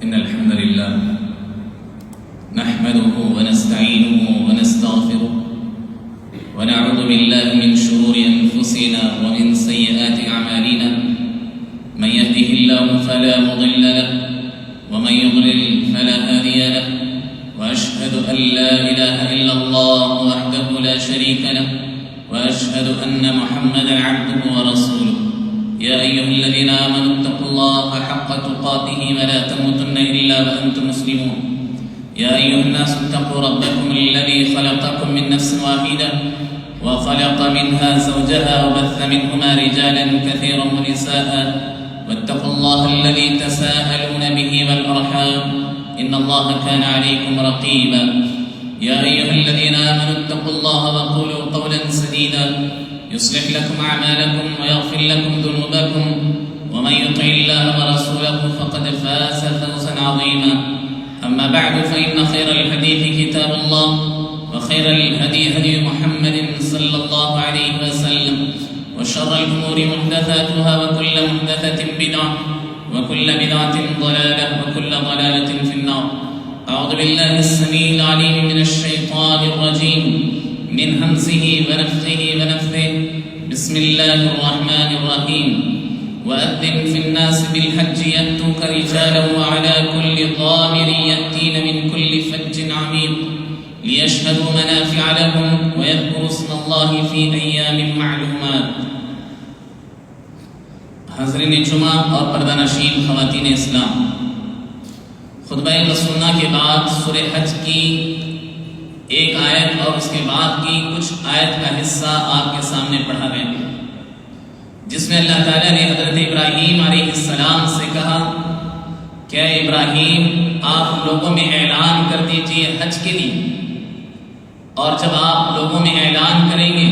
إن الحمد لله نحمده ونستعينه ونستغفره ونعوذ بالله من شرور أنفسنا ومن سيئات أعمالنا من يهده الله فلا مضل له ومن يضلل فلا هادي له وأشهد أن لا إله إلا الله وحده لا شريك له وأشهد أن محمدا عبده ورسوله يا أيها الذين آمنوا اتقوا الله حق تقاته ولا تموتن إلا وأنتم مسلمون يا أيها الناس اتقوا ربكم الذي خلقكم من نفس واحدة وخلق منها زوجها وبث منهما رجالا كثيرا ونساء واتقوا الله الذي تساءلون به والأرحام إن الله كان عليكم رقيبا يا أيها الذين آمنوا اتقوا الله وقولوا قولا سديدا يصلح لكم أعمالكم ويغفر لكم ذنوبكم ومن يطع الله ورسوله فقد فاز فوزا عظيما أما بعد فإن خير الحديث كتاب الله وخير الهدي هدي محمد صلى الله عليه وسلم وشر الأمور محدثاتها وكل محدثة بدعة وكل بدعة ضلالة وكل ضلالة في النار. أعوذ بالله السميع العليم من الشيطان الرجيم من همزه ونفخه ونفثه. بسم الله الرحمن الرحيم. وأذن في الناس بالحج يأتوك رجالا وعلى كل ضامر يأتين من كل فج عميق ليشهدوا منافع لهم ويذكروا اسم الله في أيام معلومات. حاضرین جمعہ اور پردہ نشین خواتین اسلام، خطبہ رسولنا کے بعد سورہ حج کی ایک آیت اور اس کے بعد کی کچھ آیت کا حصہ آپ کے سامنے پڑھا گیا، جس میں اللہ تعالیٰ نے حضرت ابراہیم علیہ السلام سے کہا کہ اے ابراہیم، آپ لوگوں میں اعلان کر دیجئے حج کے لیے، اور جب آپ لوگوں میں اعلان کریں گے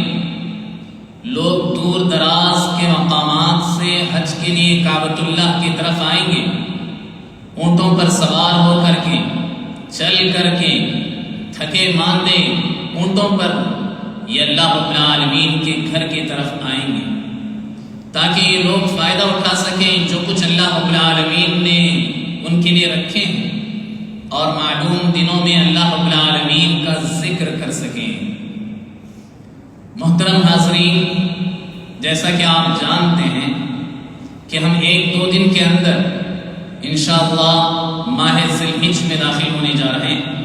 لوگ دور دراز کے مقامات سے حج کے لیے کعبۃ اللہ کی طرف آئیں گے، اونٹوں پر سوار ہو کر کے، چل کر کے، تھکے ماندے اونٹوں پر یہ اللہ رب العالمین کے گھر کی طرف آئیں گے، تاکہ یہ لوگ فائدہ اٹھا سکیں جو کچھ اللہ رب العالمین نے ان کے لیے رکھے ہیں، اور معلوم دنوں میں اللہ رب العالمین کا ذکر کر سکیں۔ محترم حاضرین، جیسا کہ آپ جانتے ہیں کہ ہم 1-2 دن کے اندر انشاءاللہ ماہ ذی الحجہ میں داخل ہونے جا رہے ہیں۔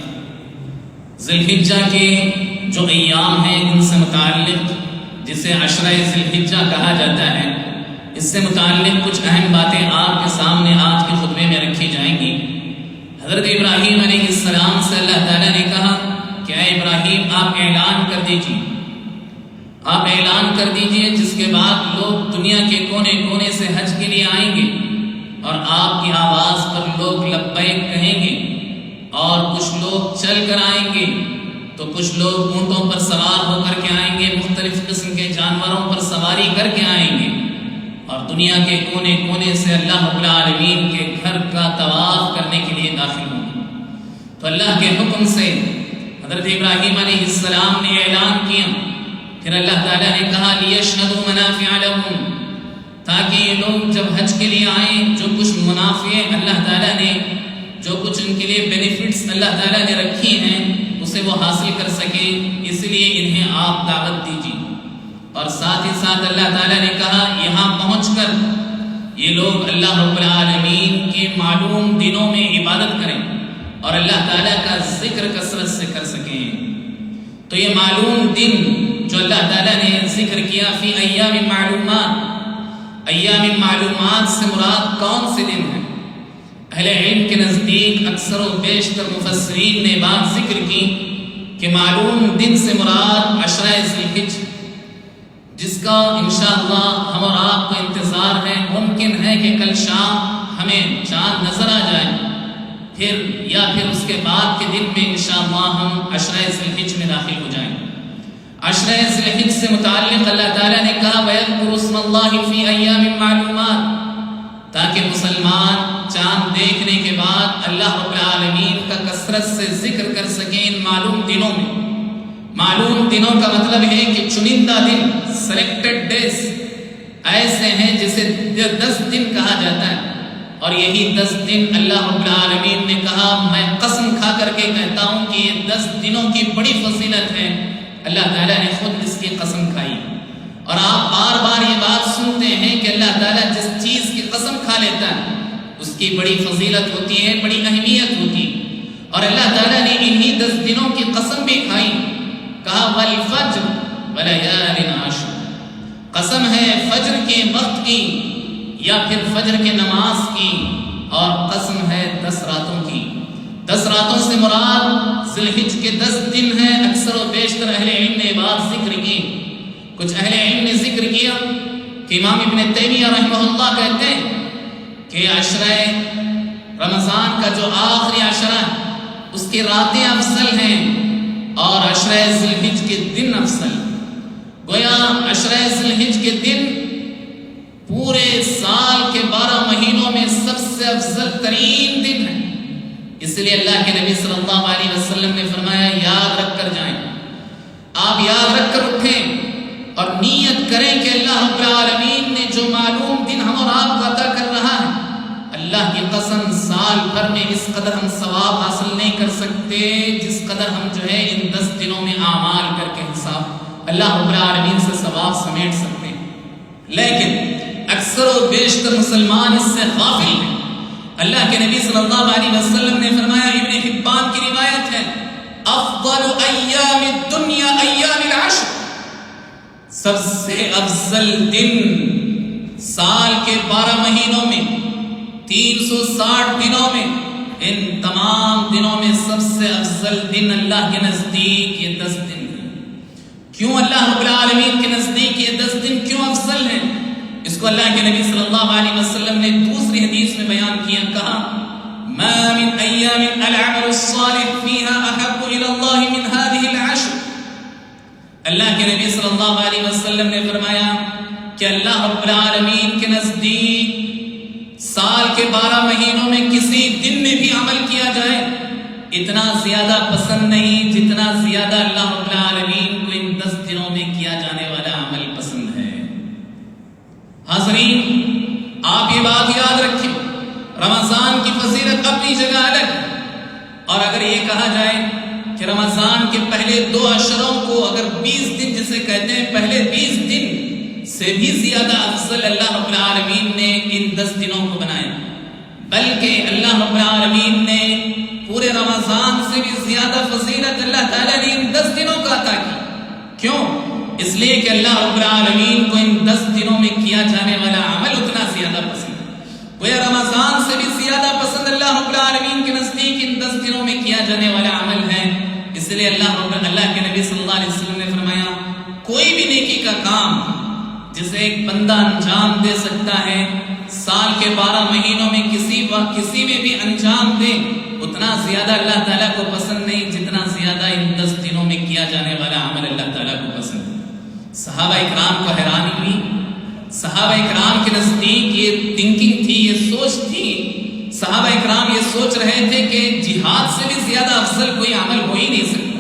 ذی الحجہ کے جو ایام ہیں ان سے متعلق، جسے عشرہ ذی الحجہ کہا جاتا ہے، اس سے متعلق کچھ اہم باتیں آپ کے سامنے آج کے خطبے میں رکھی جائیں گی۔ حضرت ابراہیم علیہ السلام سے اللہ تعالیٰ نے کہا کہ اے ابراہیم، آپ اعلان کر دیجیے، آپ اعلان کر دیجئے، جس کے بعد لوگ دنیا کے کونے کونے سے حج کے لیے آئیں گے اور آپ کی آواز پر لوگ لبیک کہیں گے، اور کچھ لوگ چل کر آئیں گے تو کچھ لوگ اونٹوں پر سوار ہو کر کے آئیں گے، مختلف قسم کے جانوروں پر سواری کر کے آئیں گے، اور دنیا کے کونے کونے سے اللہ رب العالمین کے گھر کا طواف کرنے کے لیے داخل ہوں گے۔ تو اللہ کے حکم سے حضرت ابراہیم علیہ السلام نے اعلان کیا، پھر اللہ تعالیٰ نے کہا لِيَشْهَدُوا مَنَافِعَ لَهُمْ، تاکہ یہ لوگ جب حج کے لیے آئیں جو کچھ منافع اللہ تعالیٰ نے، جو کچھ ان کے لیے بینیفٹس اللہ تعالیٰ نے رکھی ہیں اسے وہ حاصل کر سکیں، اس لیے انہیں آپ دعوت دیجیے۔ اور ساتھ ہی ساتھ اللہ تعالیٰ نے کہا یہاں پہنچ کر یہ لوگ اللہ رب العالمین کے معلوم دنوں میں عبادت کریں اور اللہ تعالیٰ کا ذکر کثرت سے کر سکیں۔ تو یہ معلوم دن جو اللہ تعالیٰ نے ذکر کیا فی ایام معلومات، ایام معلومات سے مراد کون سے دن ہیں؟ اہل علم کے نزدیک اکثر و بیشتر مفسرین نے بات ذکر کی کہ معلوم دن سے مراد عشرہ ذی الحجہ، جس کا انشاءاللہ ہم اور آپ کو انتظار ہے۔ ممکن ہے کہ کل شام ہمیں چاند نظر آ جائے، پھر اس کے بعد کے دن میں انشاءاللہ ہم عشرہ ذی الحجہ میں داخل ہو جائیں۔ عشرہ ذی الحجہ سے متعلق اللہ تعالیٰ نے کہا وَيَذْكُرُ اسْمَ اللَّهِ فِي أَيَّامٍ مَّعْلُومَاتٍ، تاکہ مسلمان چاند دیکھنے کے بعد اللہ رب العالمین کا کثرت سے ذکر کر سکیں ان معلوم دنوں میں۔ معلوم دنوں کا مطلب ہے کہ چنندہ دن، سلیکٹڈ ڈیز ایسے ہیں جسے 10 دن کہا جاتا ہے، اور یہی 10 دن اللہ رب العالمین نے کہا، میں قسم کھا کر کے کہتا ہوں کہ یہ 10 دنوں کی بڑی فضیلت ہے، اللہ تعالیٰ نے خود اس کی قسم کھائی۔ اور آپ بار بار یہ بات سنتے ہیں کہ اللہ تعالیٰ جس چیز کی قسم کھا لیتا ہے اس کی بڑی فضیلت ہوتی ہے، بڑی اہمیت ہوتی ہے۔ اور اللہ تعالیٰ نے انہی 10 دنوں کی قسم بھی کھائی، کہا والفجر ولیال عشر، قسم ہے فجر کے وقت کی یا پھر فجر کے نماز کی، اور قسم ہے 10 راتوں کی۔ 10 راتوں سے مراد ذی الحجہ کے 10 دن ہیں۔ اکثر و بیشتر اہل علم نے بات ذکر کی، کچھ اہل علم نے ذکر کیا کہ امام ابن تیمیہ رحمہ اللہ کہتے ہیں کہ عشرہ رمضان کا جو آخری عشرہ ہے اس کی راتیں افضل ہیں اور عشرہ ذی الحجہ کے دن افضل۔ گویا عشرہ ذی الحجہ کے دن پورے سال کے 12 مہینوں میں سب سے افضل ترین دن ہے، اس لیے اللہ کے نبی صلی اللہ علیہ وسلم نے فرمایا یاد رکھ کر جائیں، آپ یاد رکھ کر اٹھیں اور نیت کریں کہ اللہ رب العالمین نے جو معلوم دن ہم اور آپ کو عطا کر رہا ہے، اللہ کی قسم سال بھر میں اس قدر ہم ثواب حاصل نہیں کر سکتے جس قدر ہم جو ہے ان 10 دنوں میں اعمال کر کے حساب اللہ رب العالمین سے ثواب سمیٹ سکتے ہیں۔ لیکن اکثر و بیشتر مسلمان اس سے غافل ہیں۔ اللہ کے نبی صلی اللہ علیہ وسلم نے فرمایا، ابن حبان کی روایت ہے، افضل ایام الدنیا ایام العشر، سب سے افضل دن سال کے 12 مہینوں میں 360 دنوں میں، ان تمام دنوں میں سب سے افضل دن اللہ کے نزدیک یہ 10 دن ہیں۔ کیوں اللہ رب العالمین کے نزدیک یہ 10 دن کیوں افضل ہیں؟ اس کو اللہ کے نبی صلی اللہ علیہ وسلم نے دوسری حدیث میں بیان کیا، کہا ما من ایام العمل الصالح فيها احب الى الله من هذه العشر۔ اللہ کے نبی صلی اللہ علیہ وسلم نے فرمایا کہ اللہ رب العالمین کے نزدیک سال کے 12 مہینوں میں کسی دن میں بھی عمل کیا جائے اتنا زیادہ پسند نہیں جتنا زیادہ اللہ رب العالمین کو ان 10 دنوں میں کیا جانے والا عمل پسند ہے۔ حاضرین، آپ یہ بات یاد رکھیں، رمضان کی فضیلت اپنی جگہ الگ ہے، اور اگر یہ کہا جائے کہ رمضان کے پہلے 2 عشروں کو اگر 20 دن جسے کہتے ہیں پہلے 20 دن سے بھی زیادہ افضل اللہ رب العالمین نے ان 10 دنوں کو بنایا، بلکہ اللہ رب العالمین نے پورے رمضان سے بھی زیادہ فضیلت اللہ تعالیٰ نے ان 10 دنوں کا عطا کی۔ کیوں؟ اس لیے کہ اللہ رب العالمین کو ان 10 دنوں میں کیا جانے والا عمل اتنا زیادہ پسند ہے، وہ رمضان سے بھی زیادہ پسند اللہ رب العالمین کے نزدیک ان 10 دنوں میں کیا جانے والا عمل ہے۔ اس لیے اللہ کے نبی صلی اللہ علیہ وسلم نے فرمایا، کوئی بھی نیکی کا کام جسے ایک بندہ انجام دے سکتا ہے سال کے 12 مہینوں میں کسی میں بھی انجام دے، اتنا زیادہ اللہ تعالیٰ کو پسند نہیں جتنا زیادہ ان 10 دنوں میں کیا جانے والا عمل اللہ تعالیٰ کو پسند ہے۔ صحابہ اکرام کو حیرانی ہوئی، صحابہ اکرام کے نزدیک یہ تھنکنگ تھی، یہ سوچ تھی، صحابہ اکرام یہ سوچ رہے تھے کہ جہاد سے بھی زیادہ افضل کوئی عمل ہو ہی نہیں سکتا۔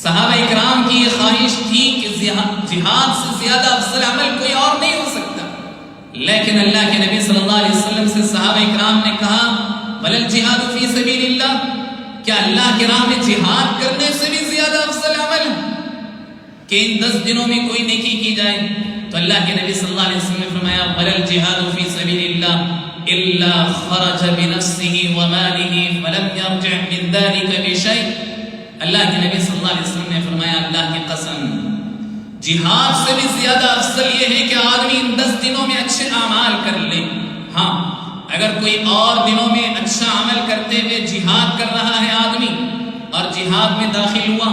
صحابہ اکرام کی یہ خواہش تھی کہ جہاد سے زیادہ افضل عمل کوئی اور نہیں ہو سکتا، لیکن اللہ کے نبی صلی اللہ علیہ وسلم سے صحابہ اکرام نے کہا بل الجہاد فی سبیل اللہ، کیا اللہ کے راہ میں جہاد کرنے سے بھی زیادہ افضل عمل ہے کہ ان 10 دنوں میں کوئی نیکی کی جائے؟ تو اللہ کے نبی صلی اللہ علیہ وسلم نے فرمایا بل الجہاد فی سبیل اللہ الا خرج بنفسه وماله فلم يرجع من ذلك بشيء۔ اللہ کے نبی صلی اللہ علیہ وسلم نے فرمایا اللہ کی قسم، جہاد سے بھی زیادہ افضل یہ ہے کہ آدمی ان 10 دنوں میں اچھے اعمال کر لے۔ ہاں، اگر کوئی اور دنوں میں اچھا عمل کرتے ہوئے جہاد کر رہا ہے آدمی اور جہاد میں داخل ہوا،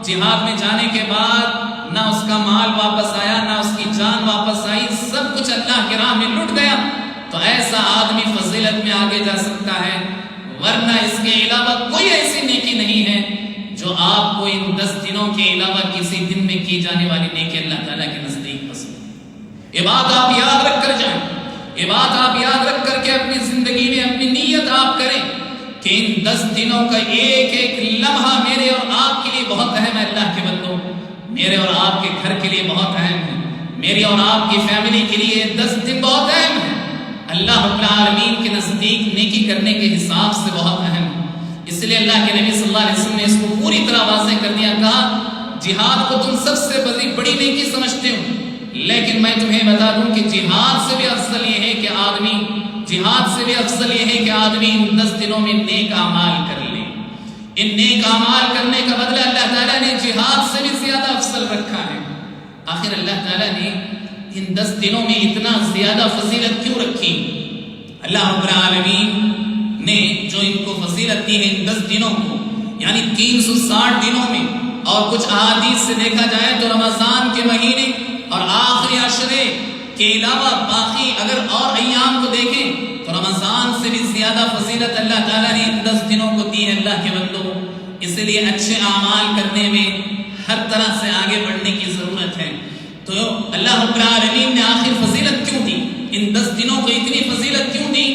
جہاد میں جانے کے بعد نہ اس کا مال واپس آیا نہ اس کی جان واپس آئی، سب کچھ اللہ کے راہ میں لٹ گیا، تو ایسا آدمی فضیلت میں آگے جا سکتا ہے، ورنہ اس کے علاوہ کوئی ایسی نیکی نہیں ہے جو آپ کو ان 10 دنوں کے علاوہ کسی دن میں کی جانے والی نیکی اللہ تعالیٰ کے نزدیک پسند۔ یہ بات آپ یاد رکھ کر جائیں، یہ بات آپ یاد رکھ کر کے اپنی زندگی میں اپنی نیت آپ کریں کہ ان 10 دنوں کا ایک ایک لمحہ میرے اور آپ کے لیے بہت اہم ہے۔ اللہ کے بندوں، میرے اور آپ کے گھر کے لیے بہت اہم ہے، میری اور آپ کی فیملی کے لیے 10 دن بہت اہم ہے۔ اللہ رب العالمین کے نزدیک نیکی کرنے کے حساب سے بہت اہم ہے۔ اس لیے اللہ کے نبی صلی اللہ علیہ وسلم نے اس کو پوری طرح واضح کر دیا، کہا جہاد کو تم سب سے بڑی نیکی سمجھتے ہو، لیکن میں تمہیں بتا دوں کہ جہاد سے بھی افضل یہ ہے کہ آدمی ان 10 دنوں میں نیک اعمال کر لے۔ ان نیک اعمال کرنے کا بدلہ اللہ تعالیٰ نے جہاد سے بھی زیادہ افضل رکھا ہے۔ آخر اللہ تعالیٰ نے ان 10 دنوں میں اتنا زیادہ فضیلت کیوں رکھی؟ اللہ رب العالمین نے جو ان کو فضیلت دی ہے ان 10 دنوں کو، یعنی 360 دنوں میں، اور کچھ احادیث سے دیکھا جائے تو رمضان کے مہینے اور آخری عشرے کے علاوہ باقی اگر اور ایام کو دیکھیں تو رمضان سے بھی زیادہ فضیلت اللہ تعالیٰ نے ان 10 دنوں کو دی ہے اللہ کے بندوں۔ اس لیے اچھے اعمال کرنے میں ہر طرح سے آگے بڑھنے کی ضرورت ہے۔ تو اللہ رب العالمین نے آخر فضیلت کیوں دی؟ ان 10 دنوں کو اتنی فضیلت کیوں دی؟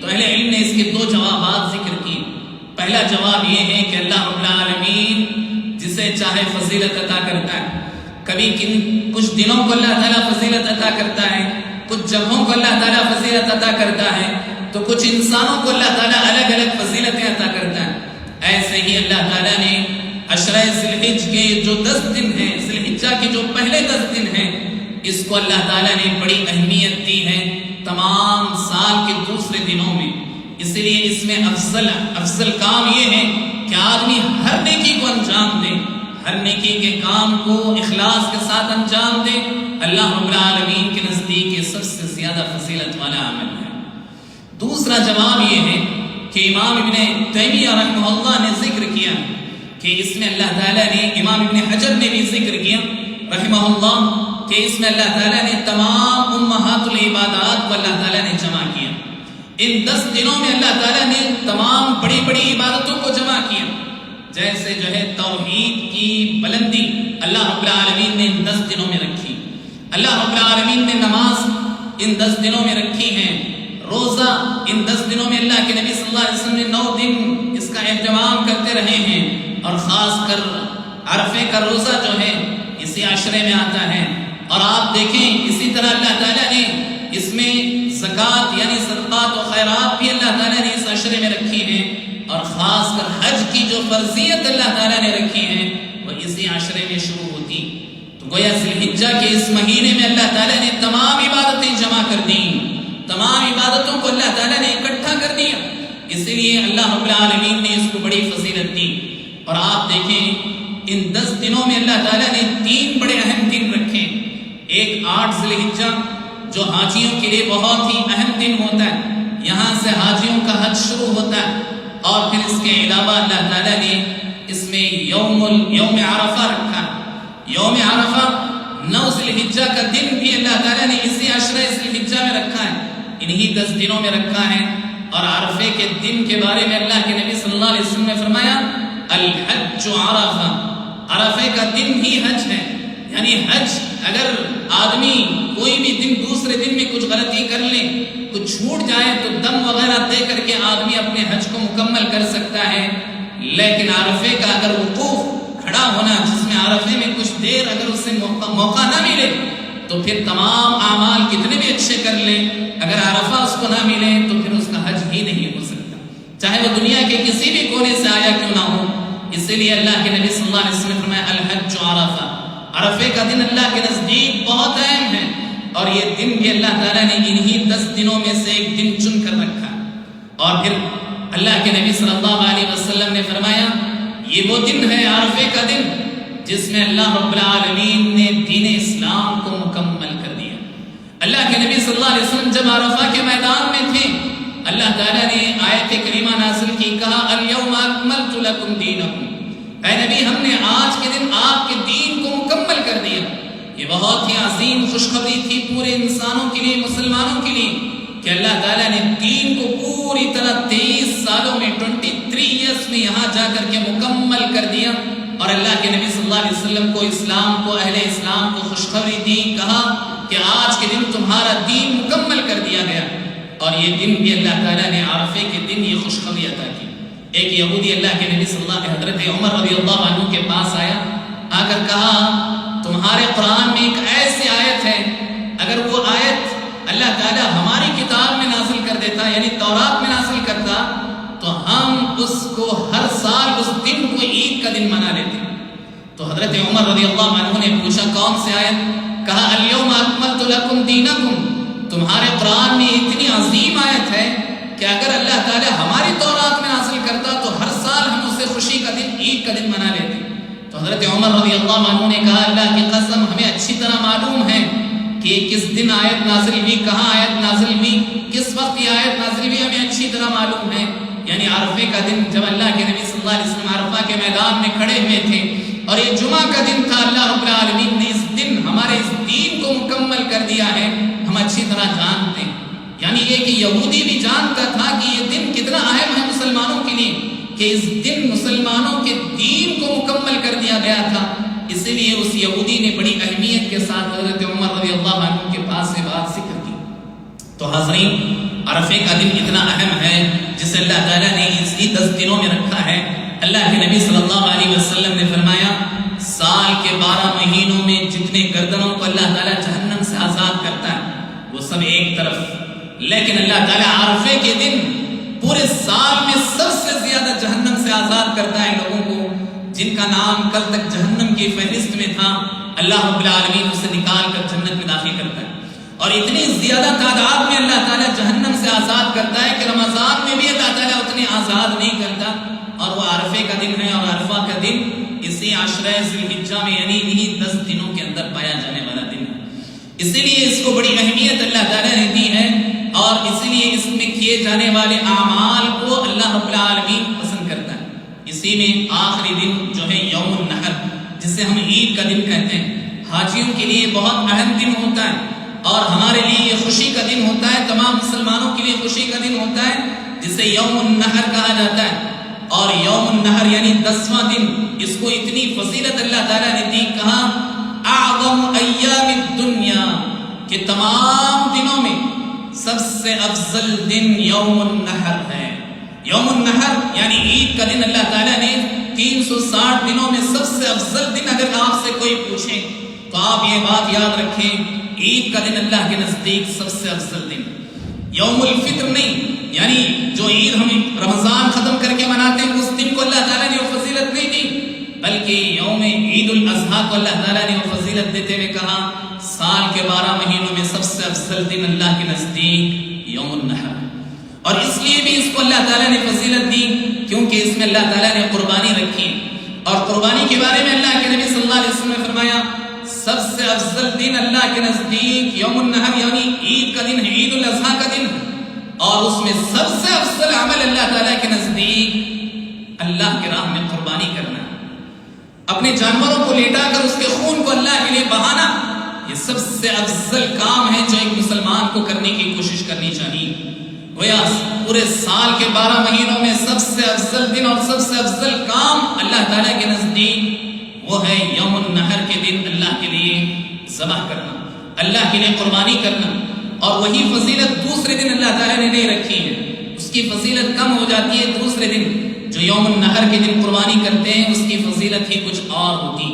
تو اہل علم نے اس کے 2 جوابات ذکر کیے۔ پہلا جواب یہ ہے کہ اللہ رب العالمین جسے چاہے فضیلت عطا کرتا ہے۔ کبھی کچھ دنوں کو اللہ تعالیٰ فضیلت عطا کرتا ہے، کچھ جگہوں کو اللہ تعالیٰ فضیلت عطا کرتا ہے، تو کچھ انسانوں کو اللہ تعالیٰ الگ الگ فضیلتیں عطا کرتا ہے۔ ایسے ہی اللہ تعالیٰ نے عشرہ ذی الحجہ کے جو 10 دن ہیں، ذی الحجہ کے جو پہلے 10 دن ہیں، اس کو اللہ تعالیٰ نے بڑی اہمیت دی ہے تمام سال کے دوسرے دنوں میں۔ اس لیے اس میں افضل کام یہ ہے کہ آدمی ہر نیکی کو انجام دے، ہر نیکی کے کام کو اخلاص کے ساتھ انجام دے۔ اللہ رب العالمین کے نزدیک یہ سب سے زیادہ فضیلت والا عمل ہے۔ دوسرا جواب یہ ہے کہ امام ابن تیمیہ رحمہ اللہ نے ذکر کیا کہ اس میں اللہ تعالیٰ نے، امام ابن حجر نے بھی ذکر کیا رحمہ اللہ، کہ اس میں اللہ تعالیٰ نے تمام امہات العبادات کو اللہ تعالیٰ نے جمع کیا۔ ان 10 دنوں میں اللہ تعالیٰ نے تمام بڑی بڑی عبادتوں کو جمع کیا، جیسے جو ہے توحید کی بلندی اللہ رب العالمین نے ان 10 دنوں میں رکھی۔ اللہ رب العالمین نے نماز ان 10 دنوں میں رکھی ہے، روزہ ان 10 دنوں میں اللہ کے نبی صلی اللہ علیہ وسلم نے 9 دن اس کا اہتمام کرتے رہے ہیں، اور خاص کر عرفے کا روزہ جو ہے اسی عشرے میں آتا ہے۔ اور آپ دیکھیں اسی طرح اللہ تعالیٰ نے اس میں زکوٰۃ یعنی صدقات و خیرات بھی اللہ تعالیٰ نے اس عشرے میں رکھی ہیں، اور خاص کر حج کی جو فرضیت اللہ تعالیٰ نے رکھی ہے وہ اسی عشرے میں شروع ہوتی۔ تو گویا ذی الحجہ کے اس مہینے میں اللہ تعالیٰ نے تمام عبادتیں جمع کر دیں، تمام عبادتوں کو اللہ تعالیٰ نے اکٹھا کر دیا۔ اس لیے اللہ رب العالمین نے اس کو بڑی فضیلت دی۔ اور آپ دیکھیں ان 10 دنوں میں اللہ تعالیٰ نے 3 بڑے اہم دن رکھے۔ ایک 8 ذی الحجہ جو حاجیوں کے لیے بہت ہی اہم دن ہوتا ہے، یہاں سے حاجیوں کا حج شروع ہوتا ہے۔ اور پھر اس کے علاوہ اللہ تعالیٰ نے اس میں یوم عرفہ رکھا۔ یوم عرفہ 9 ذی الحجہ کا دن بھی اللہ تعالیٰ نے اسی عشرہ ذی الحجہ میں رکھا ہے، انہی 10 دنوں میں رکھا ہے۔ اور عرفے کے دن کے بارے میں اللہ کے نبی صلی اللہ علیہ وسلم نے فرمایا الحج عرفہ، عرفے کا دن ہی حج ہے۔ یعنی حج اگر آدمی کوئی بھی دن دوسرے دن میں کچھ غلطی کر لے، کچھ چھوٹ جائے تو دم وغیرہ دے کر کے آدمی اپنے حج کو مکمل کر سکتا ہے، لیکن عرفے کا اگر وقوف کھڑا ہونا، جس میں عرفے میں کچھ دیر اگر اس سے موقع نہ ملے تو پھر تمام اعمال کتنے بھی اچھے کر لے، اگر عرفہ اس کو نہ ملے تو پھر اس کا حج ہی نہیں ہو سکتا، چاہے وہ دنیا کے کسی بھی کونے سے آیا کیوں نہ ہو۔ اسی لیے اللہ کے نبی صلی اللہ علیہ وسلم نے فرمایا الحج عرفہ، عرفے کا دن اللہ کے نزدیک بہت اہم ہے، اور یہ دن بھی اللہ تعالیٰ نے انہی 10 دنوں میں سے ایک دن چن کر رکھا۔ اور پھر اللہ کے نبی صلی اللہ علیہ وسلم نے فرمایا یہ وہ دن ہے عرفے کا دن جس میں اللہ رب العالمین نے دین اسلام کو مکمل کر دیا۔ اللہ کے نبی صلی اللہ علیہ وسلم جب عرفہ کے میدان میں تھے، اللہ تعالیٰ نے آیت کریمہ نازل کی، کہا الیوم اکملت لکم دینکم، اے نبی ہم نے آج کے دن آپ کے دین کو مکمل کر دیا۔ یہ بہت ہی عظیم خوشخبری تھی پورے انسانوں کے لیے، مسلمانوں کے لیے، کہ اللہ تعالیٰ نے دین کو پوری طرح 23 سالوں میں 23 ایئرس میں یہاں جا کر کے مکمل کر دیا۔ اور اللہ کے نبی صلی اللہ علیہ وسلم کو اسلام کو، اہل اسلام کو خوشخبری دی، کہا کہ آج کے دن تمہارا دین مکمل کر دیا گیا۔ اور یہ دن بھی اللہ تعالیٰ نے عرفے کے دن یہ خوشخبری عطا کی۔ ایک یہودی اللہ کے نبی صلی اللہ علیہ وسلم، حضرت عمر رضی اللہ عنہ کے پاس آیا، آ کر کہا تمہارے قرآن میں ایک ایسی آیت ہے، اگر وہ آیت اللہ تعالیٰ ہماری کتاب میں نازل رضی اللہ عنہ نے پوچھا کون سی آیت؟ کہا الیوم اکملت لکم دینکم. تمہارے قرآن میں اتنی عظیم آیت ہے کہ اگر اللہ تعالیٰ ہماری تورات میں نازل کرتا تو ہر سال ہم اسے خوشی کا دن، عید کا دن منا لیتے. تو حضرت عمر رضی اللہ عنہ نے کہا اللہ کی قسم ہمیں اچھی طرح معلوم ہے کہ کس دن آیت نازل ہوئی، کہاں آیت نازل ہوئی، کس وقت یہ آیت نازل ہوئی، ہمیں اچھی طرح معلوم ہے. یعنی عرفے کا دن جب اللہ کے نبی صلی اللہ علیہ وسلم عرفہ کے میدان میں کھڑے ہوئے تھے اور یہ جمعہ کا دن تھا، اللہ رب العالمین نے اس دن ہمارے اس دین کو مکمل کر دیا ہے، ہم اچھی طرح جانتے ہیں. یعنی یہ کہ یہودی بھی جانتا تھا کہ یہ دن کتنا اہم ہے مسلمانوں کے لیے، کہ اس دن مسلمانوں کے دین کو مکمل کر دیا گیا تھا. اسی لیے اس یہودی نے بڑی اہمیت کے ساتھ حضرت عمر رضی اللہ عنہ کے پاس سے بات ذکر کی. تو حاضرین، عرفے کا دن اتنا اہم ہے جسے اللہ تعالیٰ نے اسی 10 دنوں میں رکھا ہے. اللہ کے نبی صلی اللہ علیہ وسلم نے فرمایا سال کے 12 مہینوں میں جتنے گردنوں کو اللہ تعالیٰ جہنم سے آزاد کرتا ہے وہ سب ایک طرف، لیکن اللہ تعالیٰ عرفے کے دن پورے سال میں سب سے زیادہ جہنم سے آزاد کرتا ہے لوگوں کو جن کا نام کل تک جہنم کی فہرست میں تھا. اللہ رب العالمین اسے نکال کر جنت میں داخل کرتا ہے. اور اتنی زیادہ تعداد میں اللہ تعالیٰ جہنم سے آزاد کرتا ہے کہ رمضان میں بھی اللہ تعالیٰ اتنے آزاد نہیں کرتا. اور وہ عرفے کا دن ہے، اور عرفہ کا دن اسی عشرہ ذی الحجہ میں یعنی انہی 10 دنوں کے اندر پایا جانے والا دن ہے. اسی لیے اس کو بڑی اہمیت اللہ تعالیٰ نے دی ہے، اور اسی لیے اس میں کیے جانے والے اعمال کو اللہ رب العالمین پسند کرتا ہے. اسی میں آخری دن جو ہے یوم النحر، جسے ہم عید کا دن کہتے ہیں، حاجیوں کے لیے بہت اہم دن ہوتا ہے اور ہمارے لیے یہ خوشی کا دن ہوتا ہے، تمام مسلمانوں کے لیے خوشی کا دن ہوتا ہے جسے یوم النحر کہا جاتا ہے. اور یوم النحر یعنی 10واں دن، اس کو اتنی فضیلت اللہ تعالیٰ نے دی، کہا اعظم ایام الدنیا، کہ تمام دنوں میں سب سے افضل دن یوم النحر ہے. یوم النحر یعنی عید کا دن اللہ تعالیٰ نے 360 دنوں میں سب سے افضل دن اگر آپ سے کوئی پوچھے تو آپ یہ بات یاد رکھیں، عید کا دن اللہ کے نزدیک سب سے افضل دن. یوم الفطر نہیں، یعنی جو عید ہم رمضان ختم کر کے مناتے ہیں اس دن کو اللہ تعالیٰ نے وہ فضیلت نہیں دی، بلکہ یوم عید الاضحیٰ کو اللہ تعالیٰ نے وہ فضیلت دیتے ہوئے کہا سال کے 12 مہینوں میں سب سے افضل دن اللہ کے نزدیک یوم النحر. اور اس لیے بھی اس کو اللہ تعالیٰ نے فضیلت دی کیونکہ اس میں اللہ تعالیٰ نے قربانی رکھی. اور قربانی کے بارے میں اللہ کے نبی صلی اللہ علیہ وسلم نے فرمایا سب سے افضل دن اللہ کے نزدیک یوم النحر یعنی عید کا دن ہے، عید الاضحیٰ کا دن ہے. اور اس میں سب سے افضل عمل اللہ تعالیٰ کے نزدیک اللہ کی راہ میں قربانی کرنا، اپنے جانوروں کو لیٹا کر اس کے خون کو اللہ کے لیے بہانا. یہ سب سے افضل کام ہے جو ایک مسلمان کو کرنے کی کوشش کرنی چاہیے. گویا پورے سال کے 12 مہینوں میں سب سے افضل دن اور سب سے افضل کام اللہ تعالیٰ کے نزدیک وہ ہے یوم النحر کے دن اللہ کے لیے ذبح کرنا، اللہ کے لیے قربانی کرنا. اور وہی فضیلت دوسرے دن اللہ تعالیٰ نے نہیں رکھی ہے، اس کی فضیلت کم ہو جاتی ہے. دوسرے دن جو یوم النحر کے دن قربانی کرتے ہیں اس کی فضیلت ہی کچھ اور ہوتی.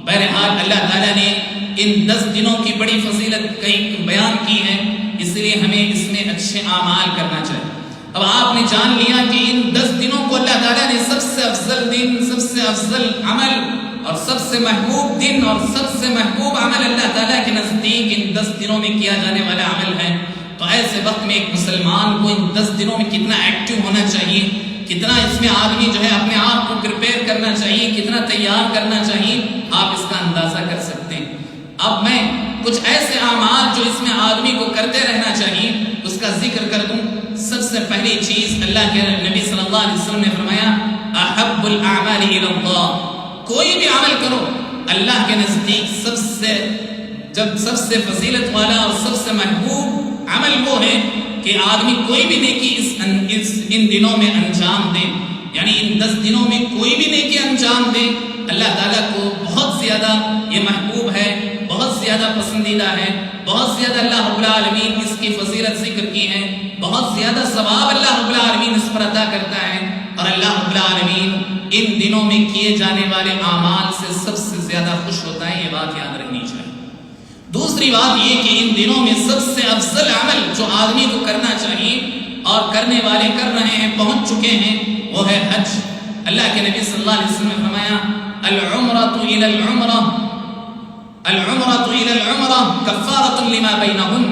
بہرحال اللہ تعالیٰ نے ان 10 دنوں کی بڑی فضیلت کئی بیان کی ہے، اس لیے ہمیں اس میں اچھے اعمال کرنا چاہیے. اب آپ نے جان لیا کہ ان 10 دنوں کو اللہ تعالیٰ نے سب سے افضل دن، سب سے افضل عمل اور سب سے محبوب دن اور سب سے محبوب عمل اللہ تعالیٰ کے نزدیک ان 10 دنوں میں کیا جانے والا عمل ہے. تو ایسے وقت میں ایک مسلمان کو ان 10 دنوں میں کتنا ایکٹیو ہونا چاہیے، کتنا اس میں آدمی جو ہے اپنے آپ کو پریپیئر کرنا چاہیے، کتنا تیار کرنا چاہیے، آپ اس کا اندازہ کر سکتے ہیں. اب میں کچھ ایسے اعمال جو اس میں آدمی کو کرتے رہنا چاہیے اس کا ذکر کر دوں. سب سے پہلی چیز اللہ کے نبی صلی اللہ علیہ وسلم نے فرمایا احب الاعمال الی اللہ، کوئی بھی عمل کرو اللہ کے نزدیک سب سے فضیلت والا اور سب سے محبوب عمل وہ ہے کہ آدمی کوئی بھی نیکی ان دنوں میں انجام دے. یعنی ان 10 دنوں میں کوئی بھی نیکی انجام دے اللہ تعالیٰ کو بہت زیادہ یہ محبوب ہے، بہت زیادہ پسندیدہ ہے، بہت زیادہ اللہ رب العالمین اس کی فضیلت ذکر کی ہے، بہت زیادہ ثواب اللہ رب العالمین اس پر عطا کرتا ہے. اور اللہ رب العالمین ان دنوں میں کیے جانے والے اعمال سے سب سے زیادہ خوش ہوتا ہے، یہ بات یاد رکھنی چاہیے. دوسری بات یہ کہ ان دنوں میں سب سے افضل عمل جو آدمی کو کرنا چاہیے اور کرنے والے کر رہے ہیں، پہنچ چکے ہیں، وہ ہے حج. اللہ کے نبی صلی اللہ علیہ وسلم نے فرمایا العمرۃ الی العمرہ کفارۃ لما بینہن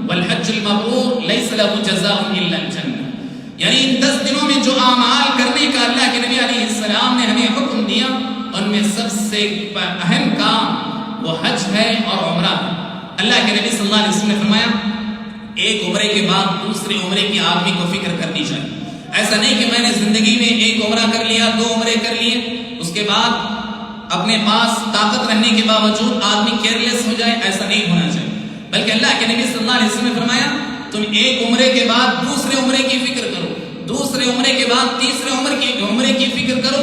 والحج المبرور لیس له جزاء الا الجنہ. یعنی ان 10 دنوں میں جو اعمال کرنے کا اللہ کے نبی علیہ السلام نے ہمیں حکم دیا، ان میں سب سے اہم کام وہ حج ہے اور عمرہ ہے. اللہ کے نبی صلی اللہ علیہ وسلم نے فرمایا ایک عمرے کے بعد دوسرے عمرے کی آدمی کو فکر کرنی چاہیے. ایسا نہیں کہ میں نے زندگی میں ایک عمرہ کر لیا، 2 عمرے کر لیے، اس کے بعد اپنے پاس طاقت رہنے کے باوجود آدمی کیئرلیس ہو جائے. ایسا نہیں ہونا چاہیے، بلکہ اللہ کے نبی صلی اللہ علیہ وسلم نے فرمایا تم ایک عمرے کے بعد دوسرے عمرے کی فکر کرو، دوسرے عمرے کے بعد تیسرے عمرے کی فکر کرو.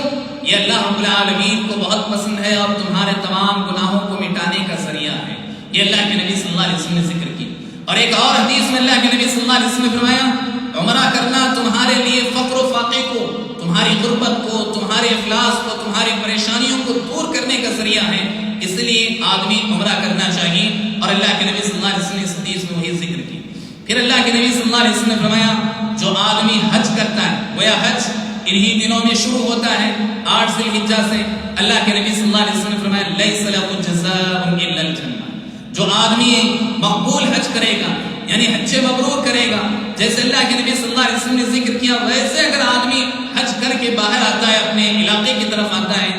یہ اللہ رب العالمین کو بہت پسند ہے اور تمہارے تمام گناہوں کو مٹانے کا ذریعہ ہے. یہ اللہ کے نبی صلی اللہ علیہ وسلم نے ذکر کی. اور ایک اور حدیث میں اللہ کے نبی صلی اللہ علیہ وسلم نے فرمایا عمرہ کرنا تمہارے لیے فقر و فاقے کو، تمہاری غربت کو، تمہارے افلاس کو، تمہاری پریشانیوں کو دور کرنے کا ذریعہ ہے. اس لیے آدمی عمرہ کرنا چاہیے. اور اللہ کے نبی صلی اللہ علیہ وسلم نے اس حدیث میں وہی ذکر کی. پھر اللہ کے نبی صلی اللہ علیہ وسلم نے فرمایا جو آدمی حج کرتا ہے گویا حج انہی دنوں میں شروع ہوتا ہے 8 ذی الحجہ سے. اللہ کے نبی صلی اللہ علیہ وسلم نے فرمایا لیس له جزاء الا الجنہ. جو آدمی مقبول حج کرے گا یعنی حج مبرور کرے گا، جیسے اللہ کے نبی صلی اللہ علیہ وسلم نے ذکر کیا، ویسے اگر آدمی حج کر کے باہر آتا ہے، اپنے علاقے کی طرف آتا ہے،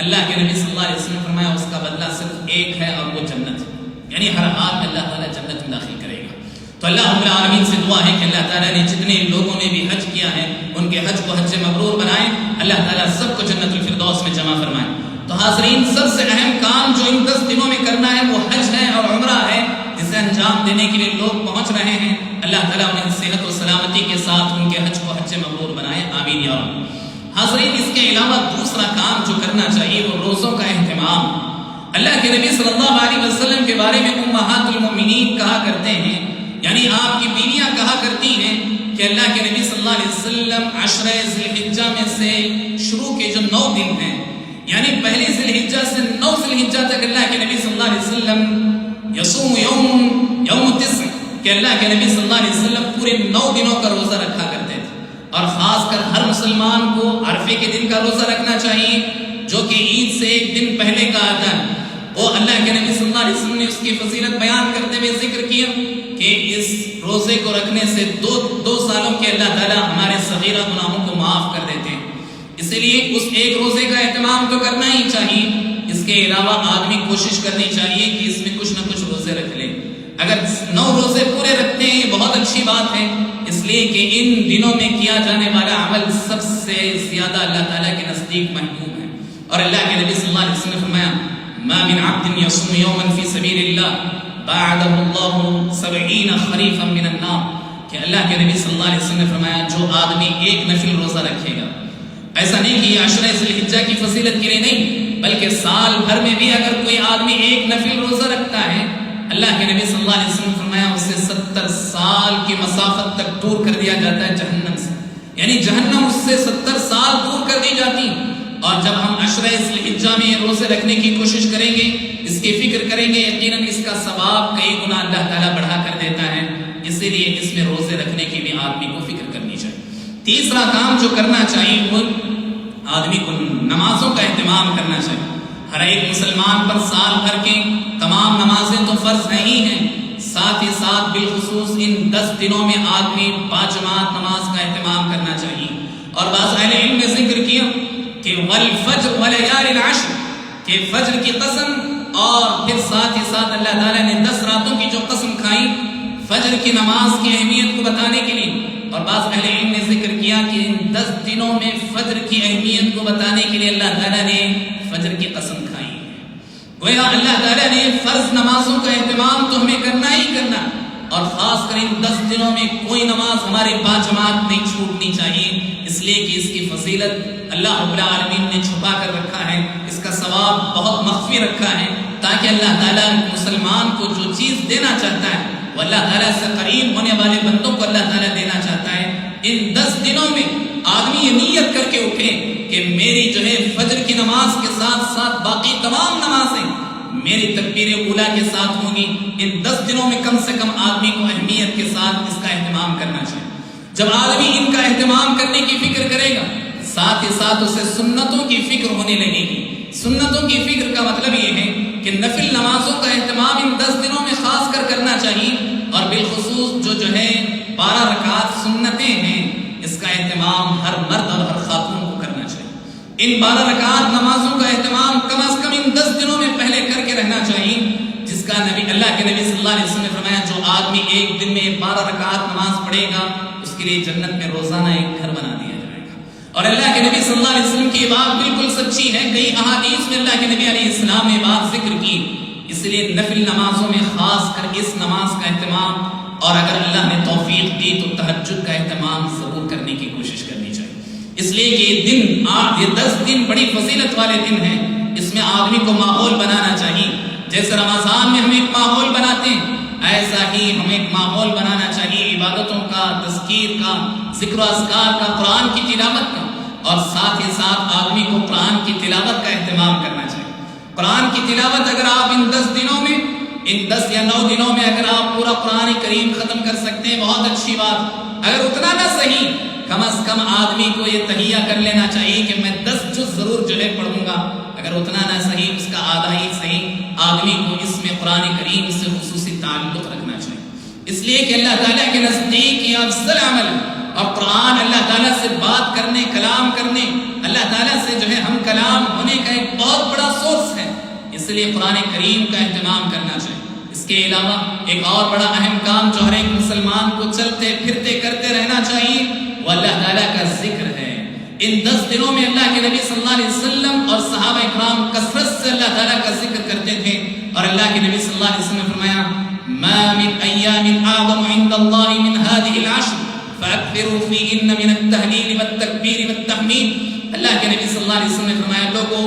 اللہ کے نبی صلی اللہ علیہ وسلم نے فرمایا اس کا بدلہ صرف ایک ہے اور وہ جنت ہے. یعنی ہر حال میں اللہ تعالیٰ جنت میں داخل کرے گا. تو اللہ رب العالمین سے دعا ہے کہ اللہ تعالیٰ نے جتنے لوگوں نے بھی حج کیا ہے ان کے حج کو حج مبرور بنائے. اللہ تعالیٰ سب کو جنت الفردوس میں جمع فرمائے. تو حاضرین، سب سے اہم کام جو ان 10 دنوں میں کرنا ہے وہ حج ہے اور عمرہ ہے، جسے انجام دینے کے لیے لوگ پہنچ رہے ہیں. اللہ تعالیٰ انہیں صحت و سلامتی کے ساتھ ان کے حج کو حج مبرور بنائے. آمین یا رب. حاضرین، اس کے علاوہ دوسرا کام جو کرنا چاہیے وہ روزوں کا اہتمام. اللہ کے نبی صلی اللہ علیہ وسلم کے بارے میں امہات المؤمنین کہا کرتے ہیں، یعنی آپ کی بیویاں کہا کرتی ہیں کہ اللہ کے نبی صلی اللہ علیہ وسلم 10 ذی الحجہ میں سے شروع کے جو 9 دن ہیں، یعنی پہلی ذی الحجہ سے 9 ذی الحجہ تک اللہ کے نبی صلی اللہ علیہ وسلم یصوم یوم 9 کہ اللہ کے نبی صلی اللہ علیہ وسلم پورے 9 دنوں کا روزہ رکھا کرتے تھے. اور خاص کر ہر مسلمان کو عرفے کے دن کا روزہ رکھنا چاہیے جو کہ عید سے 1 دن پہلے کا آتا ہے. وہ اللہ کے نبی صلی اللہ علیہ وسلم نے اس کی فضیلت بیان کرتے ہوئے ذکر کیا کہ اس روزے کو رکھنے سے 2 سالوں کے اللہ تعالیٰ ہمارے صغیرہ گناہوں کو معاف کر دیتے ہیں. اسی لیے اس ایک روزے کا اہتمام تو کرنا ہی چاہیے. اس کے علاوہ آدمی کوشش کرنی چاہیے کہ اس میں کچھ نہ کچھ روزے رکھ لیں. اگر 9 روزے پورے رکھتے ہیں یہ بہت اچھی بات ہے، اس لیے کہ ان دنوں میں کیا جانے والا عمل سب سے زیادہ اللہ تعالیٰ کے نزدیک محبوب ہے. اور اللہ کے نبی صلی اللہ علیہ وسلم نے فرمایا ما من عبد يصوم يوما في سبيل الله بعده الله 70 خريفا من النار. کہ اللہ کے نبی صلی اللہ علیہ وسلم نے فرمایا جو آدمی ایک نفل روزہ رکھے گا، ایسا نہیں کہ یہ 10 ذی الحجہ کی فضیلت کے لیے نہیں، بلکہ سال بھر میں بھی اگر کوئی آدمی ایک نفل روزہ رکھتا ہے، اللہ کے نبی صلی اللہ علیہ وسلم نے فرمایا اسے 70 سال کی مسافت تک دور کر دیا جاتا ہے جہنم سے. یعنی جہنم اس سے 70 سال دور کر دی جاتی. اور جب ہم 10 ذی الحجہ میں روزے رکھنے کی کوشش کریں گے، اس کی فکر کریں گے، یقیناً اس کا ثواب کئی گنا اللہ تعالیٰ بڑھا کر دیتا ہے. اسی لیے اس میں روزے رکھنے کی بھی آدمی کو فکر کرنی چاہیے. تیسرا کام جو کرنا چاہیے وہ آدمی کو نمازوں کا اہتمام کرنا چاہیے. ہر ایک مسلمان پر سال بھر کے تمام نمازیں تو فرض نہیں ہیں، ساتھ ہی ساتھ بالخصوص ان 10 دنوں میں آدمی باجماعت نماز کا اہتمام کرنا چاہیے. اور بعض اہل علم نے ذکر کیا کہ والفجر ولیال العشر کہ فجر کی قسم، اور پھر ساتھ ہی ساتھ اللہ تعالیٰ نے 10 راتوں کی جو قسم کھائی فجر کی نماز کی اہمیت کو بتانے کے لیے. اور بعض اہل علم نے ذکر کیا کہ ان 10 دنوں میں فجر کی اہمیت کو بتانے کے لیے اللہ تعالیٰ نے فجر کی قسم کھائی. گویا اللہ تعالیٰ نے فرض نمازوں کا اہتمام تو ہمیں کرنا ہی کرنا، اور خاص کر ان 10 دنوں میں کوئی نماز ہمارے باجماعت نہیں چھوٹنی چاہیے، اس لیے کہ اس کی فضیلت اللہ رب العالمین نے چھپا کر رکھا ہے، اس کا ثواب بہت مخفی رکھا ہے، تاکہ اللہ تعالیٰ مسلمان کو جو چیز دینا چاہتا ہے وہ اللہ تعالیٰ سے قریب ہونے والے بندوں کو اللہ تعالیٰ دینا چاہتا ہے. ان 10 دنوں میں آدمی یہ نیت کر کے اٹھے کہ میری جو ہے فجر کی نماز کے ساتھ ساتھ باقی تمام نمازیں میری تکبیر اولیٰ کے ساتھ ہوں گی. ان 10 دنوں میں کم سے کم آدمی کو اہمیت کے ساتھ اس کا اہتمام کرنا چاہیے. جب آدمی ان کا اہتمام کرنے کی فکر کرے گا، ساتھ ہی ساتھ اسے سنتوں کی فکر ہونے لگے گی. سنتوں کی فکر کا مطلب یہ ہے کہ نفل نمازوں کا اہتمام ان 10 دنوں میں خاص کر کرنا چاہیے، اور بالخصوص جو ہے 12 رکعات سنتیں ہیں، اس کا اہتمام ہر مرد اور ہر خاتون کو کرنا چاہیے۔ ان 12 رکعات نمازوں کا اہتمام کم از کم ان 10 دنوں میں پہلے کر کے رہنا چاہیے، جس کا اللہ کے نبی صلی اللہ علیہ وسلم نے فرمایا جو آدمی ایک دن میں 12 رکعات نماز پڑھے گا اس کے لیے جنت میں روزانہ ایک گھر بنا دیا جائے گا۔ اور اللہ کے نبی صلی اللہ علیہ وسلم کی بات بالکل سچی ہے، کئی احادیث میں اللہ کے نبی علیہ السلام نے بات ذکر کی، اس لیے نفل نمازوں میں خاص کر اس نماز کا اہتمام، اور اگر اللہ نے توفیق دی تو تہجد کا اہتمام ضرور کرنے کی کوشش کرنی چاہیے، اس لیے کہ یہ 10 دن بڑی فضیلت والے دن ہیں، اس میں آدمی کو ماحول بنانا چاہیے۔ جیسے رمضان میں ہم ایک ماحول بناتے ہیں، ایسا ہی ہمیں ایک ماحول بنانا چاہیے عبادتوں کا، تذکیر کا، ذکر و اذکار کا، قرآن کی تلاوت کا، اور ساتھ ہی ساتھ آدمی کو قرآن کی تلاوت کا اہتمام کرنا چاہیے۔ قرآن کی تلاوت اگر آپ ان 10 دنوں میں، ان 10 یا 9 دنوں میں اگر آپ پورا قرآن کریم ختم کر سکتے ہیں بہت اچھی بات، اگر اتنا نہ صحیح کم از کم آدمی کو یہ تہیہ کر لینا چاہیے کہ میں 10 جز ضرور جو ہے پڑھوں گا، اگر اتنا نہ صحیح اس کا آدھا ہی صحیح، آدمی کو اس میں قرآن کریم سے خصوصی تعلق رکھنا چاہیے، اس لیے کہ اللہ تعالیٰ کے نزدیک یہ افضل عمل، اور قرآن اللہ تعالیٰ سے بات کرنے، کلام کرنے، اللہ تعالیٰ سے جو ہے ہم کلام ہونے کا ایک بہت بڑا سورس ہے، اس لیے قرآن کریم کا اہتمام کرنا چاہیے۔ اس کے علاوہ ایک اور بڑا اہم کام جو ہر ایک مسلمان کو چلتے پھرتے کرتے رہنا چاہیے وہ اللہ تعالیٰ کا ذکر ہے۔ ان 10 دنوں میں اللہ کے نبی صلی اللہ علیہ وسلم اور صحابہ اکرام کثرت سے اللہ تعالیٰ کا ذکر کرتے تھے، اور اللہ کے نبی صلی اللہ علیہ وسلم نے فرمایا ما من ایام اعظم عند اللہ من هذه العشر فاکثروا فیہن من التہلیل والتکبیر والتحمید۔ اللہ کے نبی صلی اللہ علیہ وسلم نے فرمایا لوگوں،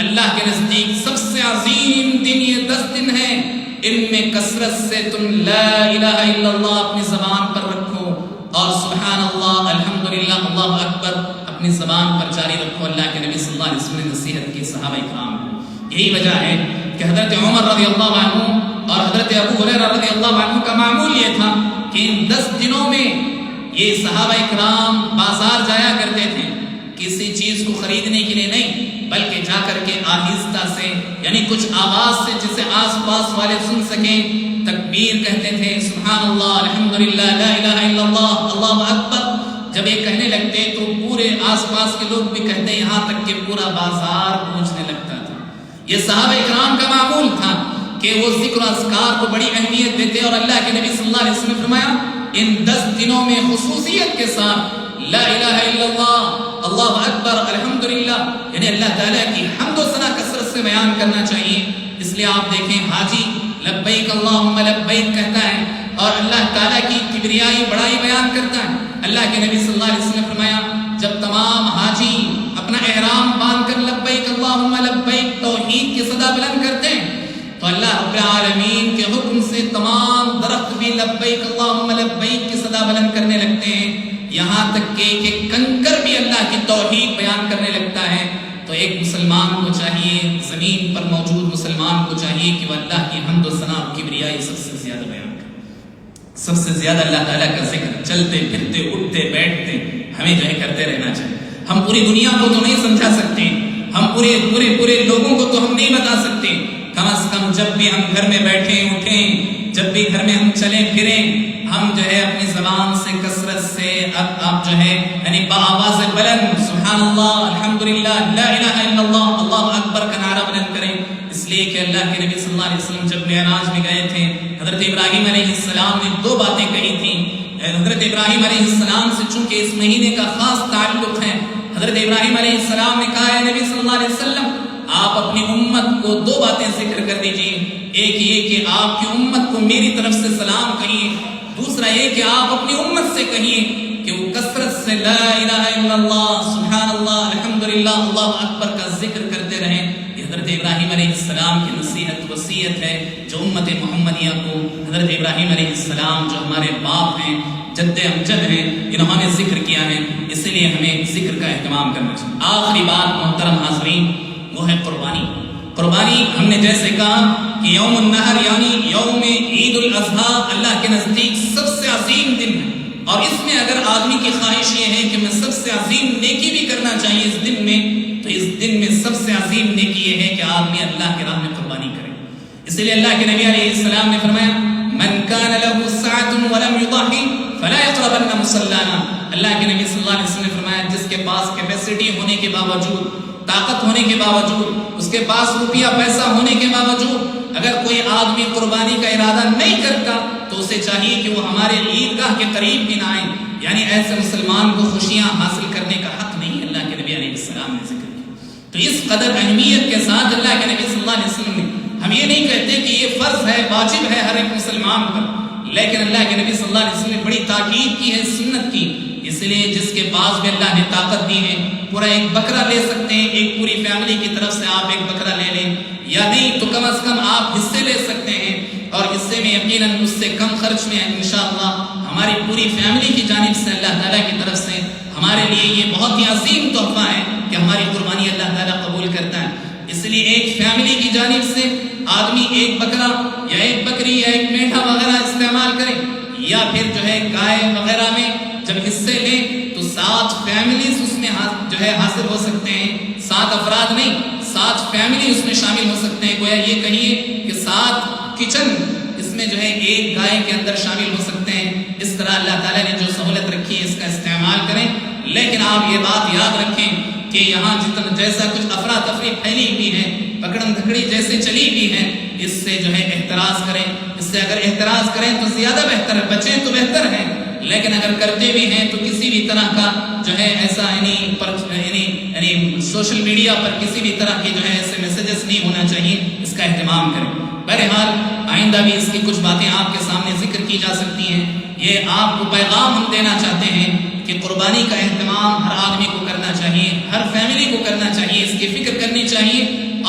اللہ کے نزدیک سب سے عظیم دن یہ 10 دن ہیں، ان میں کثرت سے تم لا الہ الا اللہ اپنی زبان پر رکھو، اور سبحان اللہ، الحمدللہ، اللہ اکبر اپنی زبان پر جاری رکھو۔ اللہ کے نبی صلی اللہ علیہ وسلم نے نصیحت کی صحابہ اکرام کو۔ یہی وجہ ہے کہ حضرت عمر رضی اللہ عنہ اور حضرت ابو ہریرہ رضی اللہ عنہ کا معمول یہ تھا کہ ان 10 دنوں میں یہ صحابہ اکرام بازار جایا کرتے تھے، کسی چیز کو خریدنے کے لیے نہیں، بلکہ جا کر کے آہستہ سے، یعنی کچھ آواز سے جسے آس پاس والے سن سکیں، تکبیر کہتے تھے، سبحان اللہ، الحمدللہ، لا الہ الا اللہ، اللہ اکبر۔ جب یہ کہنے لگتے تو پورے آس پاس کے لوگ بھی کہتے، یہاں تک کہ پورا بازار گونجنے لگتا تھا۔ یہ صحابہ اکرام کا معمول تھا کہ وہ ذکر و اذکار کو بڑی اہمیت دیتے، اور اللہ کے نبی صلی اللہ علیہ وسلم نے فرمایا ان 10 دنوں میں خصوصیت کے ساتھ لا الہ الا اللہ، اللہ اکبر، الحمدللہ، یعنی اللہ تعالیٰ کی حمد و ثنا کثرت سے بیان کرنا چاہیے۔ اس لیے آپ دیکھیں حاجی لبیک اللہم لبیک کہتا ہے، اور اللہ تعالیٰ کی کبریائی بڑائی بیان کرتا ہے۔ اللہ کے نبی صلی اللہ علیہ وسلم نے فرمایا جب تمام حاجی اپنا احرام باندھ کر لبیک اللہم لبیک توحید کی صدا بلند کرتے ہیں تو اللہ رب العالمین کے حکم سے تمام درخت بھی لبیک اللہم لبیک کی صدا بلند کرنے لگتے ہیں، یہاں تک کہ ایک کنکر بھی اللہ کی توحید بیان کرنے لگتا ہے۔ تو ایک مسلمان کو چاہیے، زمین پر موجود مسلمان کو چاہیے کہ وہ اللہ کی حمد و ثنا اور کبریائی سب سے زیادہ بیان کرے، سب سے زیادہ اللہ تعالیٰ کا ذکر چلتے پھرتے اٹھتے بیٹھتے ہمیں جو ہے کرتے رہنا چاہیے۔ ہم پوری دنیا کو تو نہیں سمجھا سکتے، ہم پورے لوگوں کو تو ہم نہیں بتا سکتے، کم از کم جب بھی ہم گھر میں بیٹھیں اٹھیں، جب بھی گھر میں ہم چلیں پھریں، ہم جو ہے اپنی زبان سے کثرت سے آپ جو ہے یعنی بآواز بلند سبحان اللہ، الحمدللہ، لا الہ الا اللہ، اللہ اکبر کا نعرہ بلند کریں۔ اس لیے کہ اللہ کے نبی صلی اللہ علیہ وسلم جب معراج میں گئے تھے، حضرت ابراہیم علیہ السلام نے 2 باتیں کہی تھیں۔ حضرت ابراہیم علیہ السلام سے چونکہ اس مہینے کا خاص تعلق ہے، حضرت ابراہیم علیہ السلام نے کہا ہے نبی صلی اللہ علیہ وسلم آپ اپنی امت کو 2 باتیں ذکر کر دیجیے، ایک یہ کہ آپ کی امت کو میری طرف سے سلام کہیے، دوسرا یہ کہ آپ اپنی امت سے کہیے کہ وہ کثرت سے لا الہ الا اللہ، سبحان اللہ، الحمدللہ، اللہ اکبر کا ذکر کرتے رہیں۔ یہ حضرت ابراہیم علیہ السلام کی نصیحت وصیت ہے جو امت محمدیہ کو، حضرت ابراہیم علیہ السلام جو ہمارے باپ ہیں، جد امجد ہیں، انہوں نے ذکر کیا ہے، اس لیے ہمیں ذکر کا اہتمام کرنا چاہیے۔ آخری بات محترم حاضرین وہ ہے قربانی۔ قربانی ہم نے جیسے کہا کہ یوم النحر یعنی یوم عید الاضحیٰ اللہ کے نزدیک سب سے عظیم دن ہے، اور اس میں اگر آدمی کی خواہش یہ ہے کہ میں سب سے عظیم نیکی بھی کرنا چاہیے اس دن میں، تو اس دن میں سب سے عظیم نیکی یہ آدمی اللہ کی راہ میں قربانی کرے. اس لیے اللہ کے نبی علیہ السلام نے فرمایا من کان له سعة ولم يضحي فلا يقربن مصلانا. اللہ کے نبی صلی اللہ علیہ وسلم نے فرمایا جس کے پاس کیپیسٹی ہونے کے باوجود، طاقت ہونے کے باوجود، اس کے پاس روپیہ پیسہ ہونے کے باوجود اگر کوئی آدمی قربانی کا ارادہ نہیں کرتا تو اسے چاہیے کہ وہ ہمارے عیدگاہ کے قریب بھی نہ آئے. یعنی ایسے مسلمان کو خوشیاں حاصل کرنے کا حق نہیں اللہ کے نبی علیہ السلام نے ذکر کیا. تو اس قدر اہمیت کے ساتھ اللہ کے نبی صلی اللہ علیہ وسلم نے، ہم یہ نہیں کہتے کہ یہ فرض ہے، واجب ہے ہر ایک مسلمان پر، لیکن اللہ کے نبی صلی اللہ علیہ وسلم نے بڑی تاکید کی ہے سنت کی. اس لیے جس کے پاس بھی اللہ نے طاقت دی ہے پورا ایک بکرا لے سکتے ہیں، ایک پوری فیملی کی طرف سے آپ ایک بکرا لے لیں، یا نہیں تو کم از کم آپ حصے لے سکتے ہیں، اور حصے میں یقیناً اس سے کم خرچ میں انشاءاللہ ہماری پوری فیملی کی جانب سے اللہ تعالیٰ کی طرف سے ہمارے لیے یہ بہت ہی عظیم تحفہ ہے کہ ہماری قربانی اللہ تعالیٰ قبول کرتا ہے. اس لیے ایک فیملی کی جانب سے آدمی ایک بکرا یا ایک بکری یا ایک میٹھا وغیرہ استعمال کرے، یا پھر جو ہے گائے وغیرہ میں جب حصے لیں تو 7 فیملیز اس میں جو ہے حاصل ہو سکتے ہیں. 7 افراد نہیں، 7 فیملی اس میں شامل ہو سکتے ہیں. گویا یہ کہیے کہ 7 کچن اس میں جو ہے ایک گائے کے اندر شامل ہو سکتے ہیں. اس طرح اللہ تعالیٰ نے جو سہولت رکھی ہے اس کا استعمال کریں. لیکن آپ یہ بات یاد رکھیں کہ یہاں جتنا جیسا کچھ افراتفری پھیلی ہوئی ہے، پکڑم دھکڑی جیسے چلی ہوئی ہے، اس سے جو ہے احتراز کریں. اس سے اگر احتراز کریں تو زیادہ بہتر ہے، بچیں تو بہتر ہیں، لیکن اگر کرتے بھی ہیں تو کسی بھی طرح کا جو ہے ایسا یعنی سوشل میڈیا پر کسی بھی طرح کے جو ہے ایسے میسیجز نہیں ہونا چاہیے. اس کا اہتمام کریں. بہرحال آئندہ بھی اس کی کچھ باتیں آپ کے سامنے ذکر کی جا سکتی ہیں. یہ آپ کو پیغام ہم دینا چاہتے ہیں کہ قربانی کا اہتمام ہر آدمی کو کرنا چاہیے، ہر فیملی کو کرنا چاہیے، اس کی فکر کرنی چاہیے،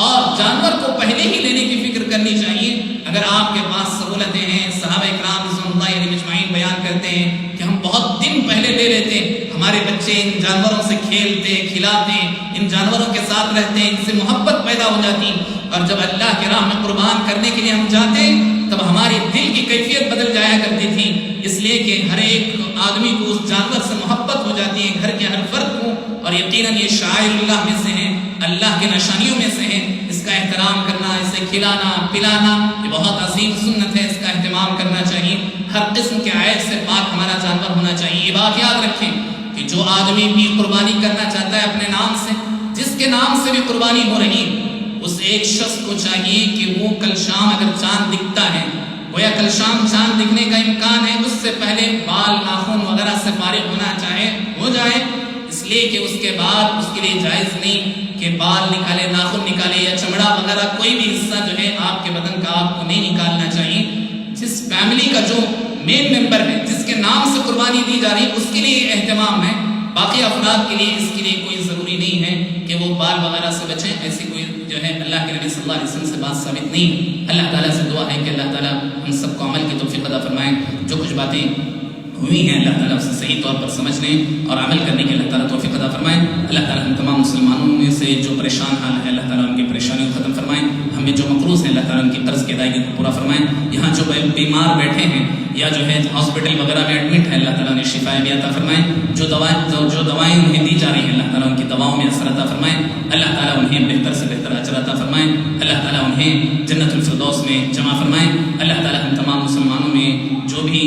اور جانور کو پہلے ہی لینے کی فکر کرنی چاہیے. اگر آپ کے پاس سہولتیں ہیں، صحابہ کرام رضوان اللہ علیہ مجمعین بیان کرتے ہیں کہ ہم بہت دن پہلے لے لیتے، ہمارے بچے ان جانوروں سے کھیلتے کھلاتے، ان جانوروں کے ساتھ رہتے، ان سے محبت پیدا ہو جاتی، اور جب اللہ کی راہ میں قربان کرنے کے لیے ہم جاتے تب ہماری دل کی کیفیت بدل جایا کرتی تھی. اس لیے کہ ہر ایک آدمی کو اس جانور سے محبت ہو جاتی ہے، گھر کے ہر فرد کو. اور یقیناً یہ شاعر اللہ میں سے ہیں، اللہ کے نشانیوں میں سے ہیں. اس کا احترام کرنا، اسے کھلانا پلانا یہ بہت عظیم سنت ہے. اس کا اہتمام کرنا چاہیے. ہر قسم کے عیب سے پاک ہمارا جانور ہونا چاہیے. یہ بات یاد رکھیں کہ جو آدمی بھی قربانی کرنا چاہتا ہے اپنے نام سے، جس کے نام سے بھی قربانی ہو رہی ہے، اس ایک شخص کو چاہیے کہ وہ کل شام اگر چاند دکھتا ہے، گویا کل شام چاند دکھنے کا امکان ہے، اس سے پہلے بال ناخن وغیرہ سے فارغ ہونا چاہے ہو جائے. اس لیے کہ اس کے بعد اس کے لیے جائز نہیں کہ بال نکالے، ناخن نکالے یا چمڑا وغیرہ کوئی بھی حصہ جو ہے آپ کے بدن کا آپ کو نہیں نکالنا چاہیے. جس فیملی کا جو مین ممبر ہے، جس کے نام سے قربانی دی جا رہی ہے، اس کے لیے اہتمام ہے. باقی افراد کے لیے اس کے لیے کوئی ضروری نہیں ہے کہ وہ بال وغیرہ سے بچیں. ایسی کوئی جو ہے اللہ کے نبی صلی اللہ علیہ وسلم سے بات ثابت نہیں. اللہ تعالیٰ سے دعا ہے کہ اللہ تعالیٰ ہم سب کو عمل کی توفیق عطا فرمائیں. جو کچھ باتیں ہوئی ہیں اللہ تعالیٰ اسے صحیح طور پر سمجھ لیں اور عمل کرنے کی اللہ تعالیٰ توفیق عطا فرمائیں. اللہ تعالیٰ ہم تمام مسلمانوں میں سے جو پریشان حال ہے اللہ تعالیٰ ان کی پریشانیوں کو ختم فرمائیں. ہمیں جو مقروض ہیں اللہ تعالیٰ ان کی قرض کی ادائیگی کو پورا فرمائیں. یہاں جو بیمار بیٹھے ہیں یا جو ہے ہاسپٹل وغیرہ میں ایڈمٹ ہے اللہ تعالیٰ نے شفا بھی عطا فرمائیں. جو دوائیں انہیں دی جا رہی ہیں اللہ تعالیٰ ان کی دواؤں میں اثر عطا فرمائیں. اللہ تعالیٰ انہیں بہتر سے بہتر اجر عطا فرمائیں. اللہ تعالیٰ انہیں جنت الفردوس میں جمع فرمائیں. اللہ تعالیٰ ہم تمام مسلمانوں میں جو بھی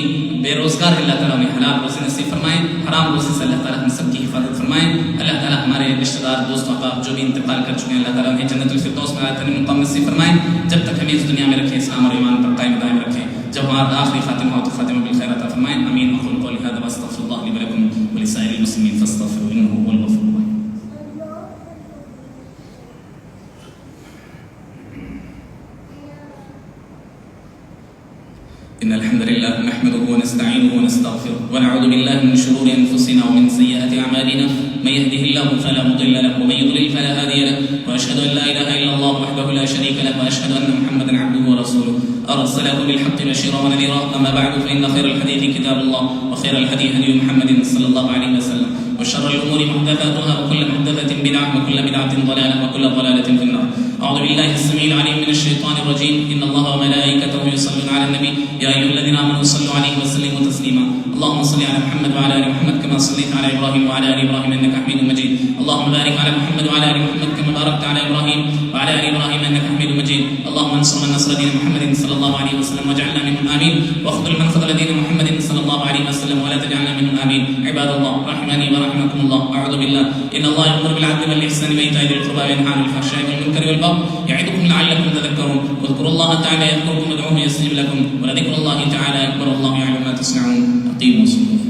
بے روزگار ہے اللہ تعالیٰ انہیں حلال روزی نصیب فرمائیں. حرام روزی سے اللہ تعالیٰ ہم سب کی حفاظت فرمائیں. اللہ تعالیٰ ہمارے رشتہ دار دوست احباب جو بھی انتقال کر چکے ہیں اللہ تعالیٰ انہیں جنت الفردوس میں اعلیٰ ترین مقام نصیب فرمائیں. جب تک ہمیں اس دنیا میں رکھے اسلام اور ایمان پر قائم دائم رکھیں. جب ہمارا آخری خاتمہ ہو تو خاتمہ بالخیر عطا فرمائیں. آمین. اقول قولی هذا واستغفر الله لي ولكم ولسائر المسلمين فاستغفروه انه هو الغفور الرحيم. إن الحمد لله نحمده ونستعينه ونستغفره ونعوذ بالله من شرور أنفسنا ومن سيئات أعمالنا. من يهده الله فلا مضل له ومن يضلل فلا هادي له وأشهد أن لا إله إلا الله وحده لا شريك له وأشهد أن محمدا عبده ورسوله أرسله بالحق بشيرا ونذيرا. أما بعد فإن خير الحديث كتاب الله وخير الهدي هدي محمد صلى الله عليه وسلم وشر الأمور محدثاتها وكل محدثة بدعة وكل بدعة ضلالة وكل ضلالة في النار. أعوذ بالله السميع العليم من الشيطان الرجيم. إن الله وملائكته يصلون على النبي يا أيها الذين آمنوا صلوا عليه وسلموا تسليما. تسليما. اللهم صل على محمد وعلى ال محمد كما صليت على ابراهيم وعلى ال ابراهيم انك حميد مجيد. اللهم بارك على محمد وعلى ال محمد كما باركت على ابراهيم وعلى ال ابراهيم انك حميد مجيد. اللهم انصر من نصر دين محمد صلى الله عليه وسلم واجعلنا منهم امين، واخذل من خذل دين محمد صلى الله عليه وسلم ولا تجعلنا منهم امين. عباد الله رحمني ورحمكم الله، اعوذ بالله ان الله يأمر بالعدل والاحسان وايتاء ذي القربى وينهى عن الفحشاء والمنكر والبغي يعظكم لعلكم تذكرون. واذكروا الله تعالى يذكركم وادعوه يستجب لكم ولذكر الله تعالى اكبر. الله يعلم ما تصنعون. اقيموا الصلاة.